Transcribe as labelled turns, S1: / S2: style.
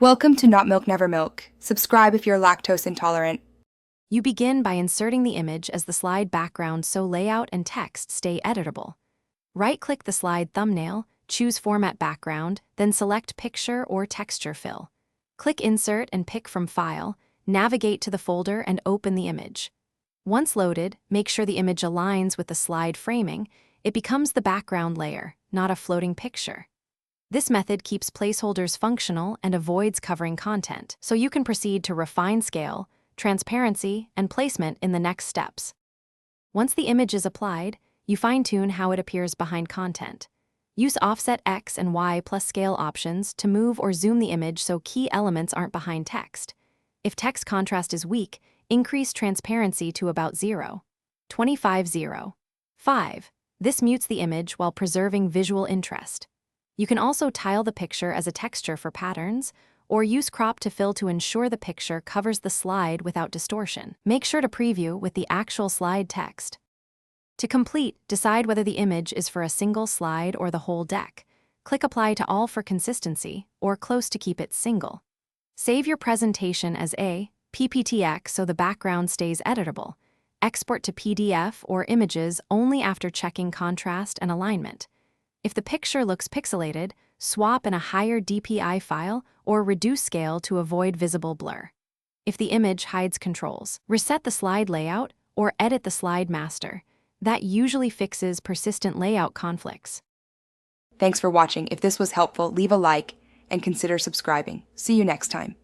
S1: Welcome to Not Milk Never Milk. Subscribe if you're lactose intolerant.
S2: You begin by inserting the image as the slide background so layout and text stay editable. Right-click the slide thumbnail, choose Format Background, then select Picture or Texture Fill. Click Insert and pick from File, navigate to the folder and open the image. Once loaded, make sure the image aligns with the slide framing. It becomes the background layer, not a floating picture. This method keeps placeholders functional and avoids covering content, so you can proceed to refine scale, transparency, and placement in the next steps. Once the image is applied, you fine-tune how it appears behind content. Use offset X and Y plus scale options to move or zoom the image so key elements aren't behind text. If text contrast is weak, increase transparency to about 0.2505. This mutes the image while preserving visual interest. You can also tile the picture as a texture for patterns, or use crop to fill to ensure the picture covers the slide without distortion. Make sure to preview with the actual slide text. To complete, decide whether the image is for a single slide or the whole deck. Click Apply to All for consistency, or Close to keep it single. Save your presentation as a PPTX so the background stays editable. Export to PDF or images only after checking contrast and alignment. If the picture looks pixelated, swap in a higher DPI file or reduce scale to avoid visible blur. If the image hides controls, reset the slide layout or edit the slide master. That usually fixes persistent layout conflicts.
S1: Thanks for watching. If this was helpful, leave a like and consider subscribing. See you next time.